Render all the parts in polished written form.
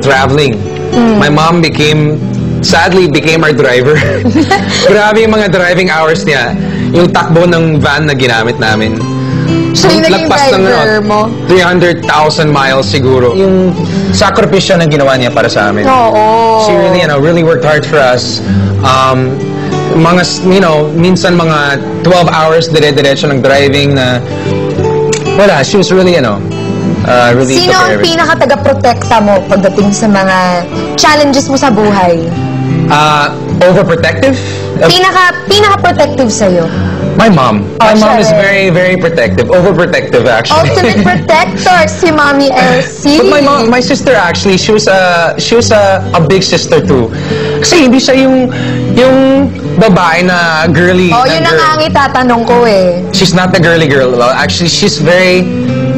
traveling. My mom sadly became our driver. Grabe yung mga driving hours niya. Yung takbo ng van na ginamit namin. Siya yung naging driver mo? 300,000 miles siguro. Yung sakripisyo na ginawa niya para sa amin. Oo. She really, really worked hard for us. Minsan mga 12 hours dire-diretso ng driving na wala, she was really, really Sino ang pinaka-taga-protekta mo pagdating sa mga challenges mo sa buhay? Overprotective? Pinaka-protective sa'yo? My mom. My mom is very, very protective. Overprotective, actually. Ultimate protector, si Mommy Elsie. But my sister actually, she was a big sister too. Kasi hindi siya yung babae na girly. Oh, yun ang itatanong ko eh. She's not the girly girl. Well, actually, she's very,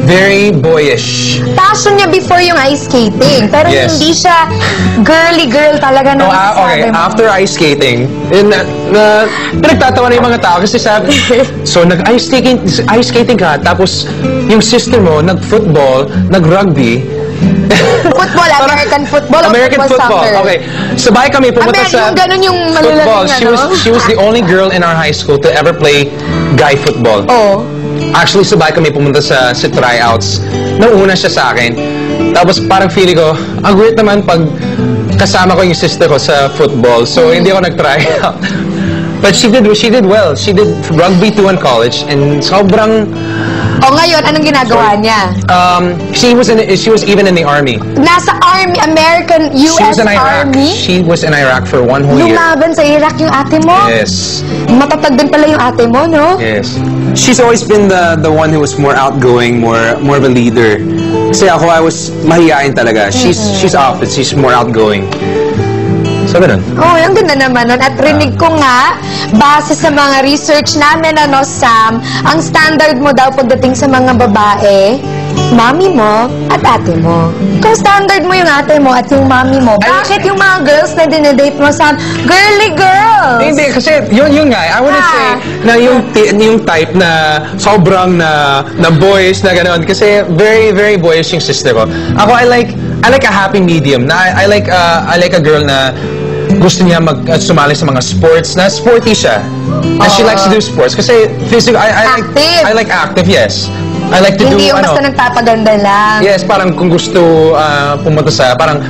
very boyish. Passion niya before yung ice skating. Pero hindi siya girly girl talaga na okay, after ice skating, pinagtatawa na yung mga tao kasi sabi, so nag-ice skating ka, tapos yung sister mo, nag-football, nag-rugby. Football, American football, soccer. Okay. Sabay kami pumunta sa yung ganun yung football. She was the only girl in our high school to ever play guy football. Oh. Actually, sabay kami pumunta sa tryouts. Nauna siya sa akin. Tapos parang feeling ko, ang weird naman pag kasama ko yung sister ko sa football. So, hindi ako nag-try out. But she did well. She did rugby too in college. And sobrang... O ngayon, anong ginagawa niya? She was even in the army. Nasa army, American, US Army? She was in Iraq for 1 whole year. Lumaban sa Iraq yung ate mo? Yes. Matatag din pala yung ate mo, no? Yes. She's always been the one who was more outgoing, more of a leader. Kasi ako, I was mahihain talaga. She's opposite. She's more outgoing. So, ganun. Oh, ang ganda naman nun. At rinig ko nga, base sa mga research namin, Sam, ang standard mo daw pagdating sa mga babae, mami mo at ate mo. Kung standard mo yung ate mo at yung mami mo, bakit yung mga girls na dinedate mo, Sam, girly girls? Hindi, kasi yun nga, I wouldn't say na yung type na sobrang na boyish na gano'n. Kasi very, very boyish yung sister ko. Ako, I like a happy medium. I like a girl na gusto niya sumali sa mga sports, na sporty siya. And she likes to do sports. Kasi physical, I like active, yes. I like to Hindi do, yung basta nagpapaganda lang. Yes, parang kung gusto pumunta sa, parang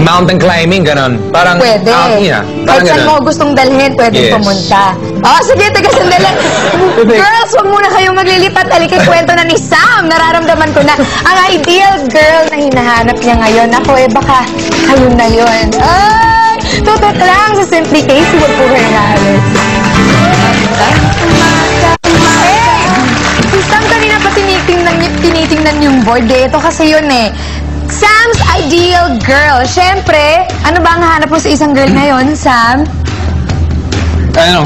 mountain climbing, ganon. Parang, pwede. Kahit saan mo gustong dalhin, pwede pumunta. Oh, sige, taga sandali. Girls, huwag muna kayong maglilipat. Halika, kwento na ni Sam. Nararamdaman ko na ang ideal girl na hinahanap niya ngayon. Ako, baka kayo na yun. Tutok lang sa Simply Casey. Huwag po kayo naalis. Si Sam kanina pa tinitingnan yung board. Ito kasi yun eh. Sam's ideal girl. Siyempre, ano ba ang hanap mo sa isang girl ngayon, Sam?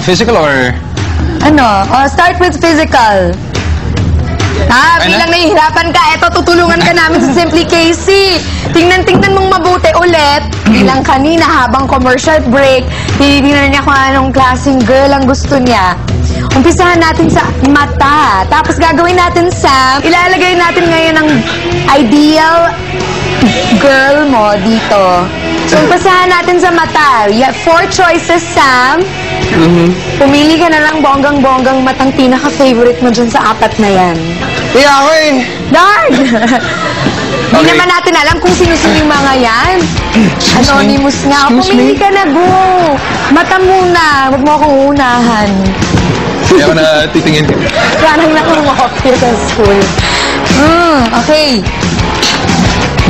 Physical or... Start with physical. Bilang nahihirapan ka, eto, tutulungan ka namin sa Simply Casey. Tingnan mong mabuti ulit. Bilang kanina, habang commercial break, tinitingnan niya kung anong klaseng girl ang gusto niya. Umpisahan natin sa mata. Tapos gagawin natin, Sam, ilalagay natin ngayon ang ideal girl mo dito. So, umpisahan natin sa mata. You have 4 choices, Sam. Pumili ka na lang bonggang-bonggang matang pinaka-favorite mo dyan sa 4 na yan. Yeah, ako eh. Darn! Hindi naman natin alam kung sino-sino yung mga yan. Anonymous nga. Pumili ka na, go! Mata muna. Huwag mo akong unahan. Hindi ako na titingin. Planang na kumopya sa school. Okay.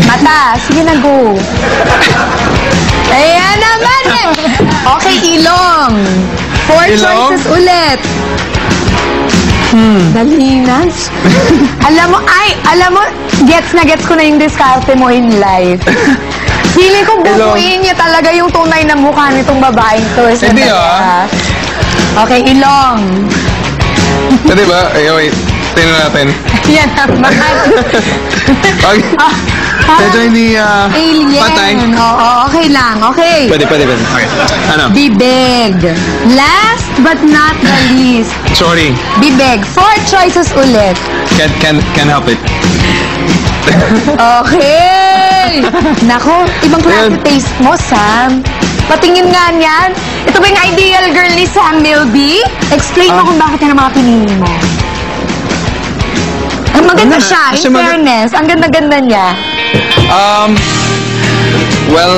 Mata. Sige na, go. Ayan naman eh. Okay, ilong. 4 choices ulit. Dalinas. Alam mo, gets ko na yung diskarte mo in life. Feeling ko bubuin niya talaga yung tunay na mukha nitong babaeng to. Hindi Okay, ilong. Pwede ba? Wait. Tingnan natin. Yan naman. Medyo hindi alien. patay. Oo, okay lang. Okay. Pwede. Okay. Bibig. Last but not the least. Sorry. Bibig. 4 choices ulit. Can't help it. Okay. Uy! Nako, ibang klase taste mo, Sam. Patingin nga niyan. Ito ba yung ideal girl ni Sam Milby? Explain mo kung bakit yan ang mga pinili mo. Ang maganda siya, in fairness. Ang ganda-ganda niya. Well,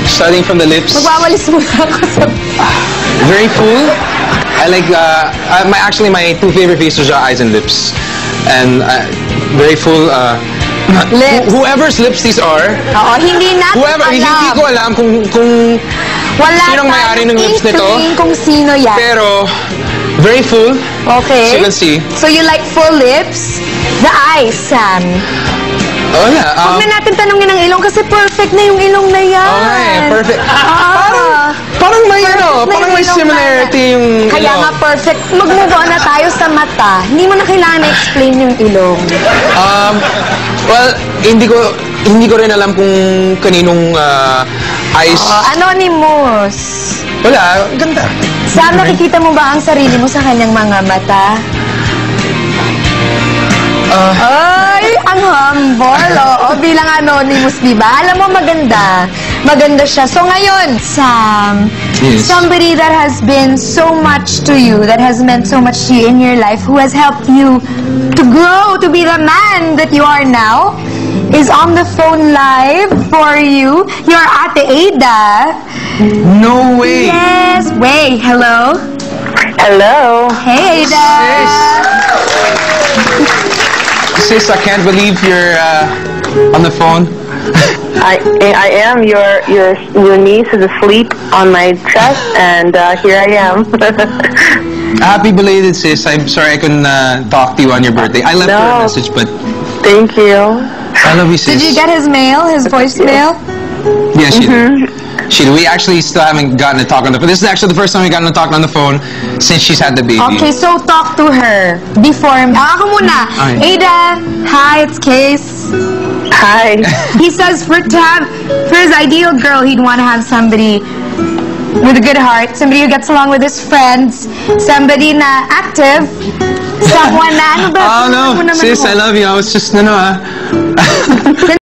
starting from the lips. Magwawalis muna ako sa... Very full. I like, actually, my two favorite faces are eyes and lips. And very full, Lips. Whoever's lips these are, Oo, hindi natin alam. hindi ko alam kung Wala sinong may-ari ng lips nito. kung sino yan. Pero, very full. Okay. So you can see. So you like full lips? The eyes, Sam. Oh, yeah. Huwag na natin tanongin ang ilong kasi perfect na yung ilong na yan. Okay, perfect. Parang may similarity yung Kaya ilong. nga perfect. Mag-move on na tayo sa mata. Hindi mo na kailangan na-explain yung ilong. Well, hindi ko rin alam kung kaninong eyes. Anonymous. Wala, ganda. Sam, nakikita mo ba ang sarili mo sa kanyang mga mata? Ay, ang humble. Oo, bilang anonymous, di ba? Alam mo, maganda. Maganda siya. So ngayon, Sam, Yes. somebody that has been so much to you, that has meant so much to you in your life, who has helped you to grow, to be the man that you are now, is on the phone live for you. Your Ate Ada. No way. Yes. Wait, hello? Hello. Hey, Ada. Sis, I can't believe you're on the phone. I am. Your niece is asleep on my chest, and here I am. Happy belated, sis. I'm sorry I couldn't talk to you on your birthday. I left her a message, but Thank you. I love you, sis. Did you get his mail, his voicemail? Yeah, she did. She did. We actually still haven't gotten to talk on the phone. This is actually the first time we've gotten to talk on the phone since she's had the baby. Okay, so talk to her before. Ako muna. Ay. Ada, hi, it's Case. Hi. He says for his ideal girl, he'd want to have somebody with a good heart, somebody who gets along with his friends, somebody na active, someone na, ano ba? Oh, no. Sis, I love you. I was just,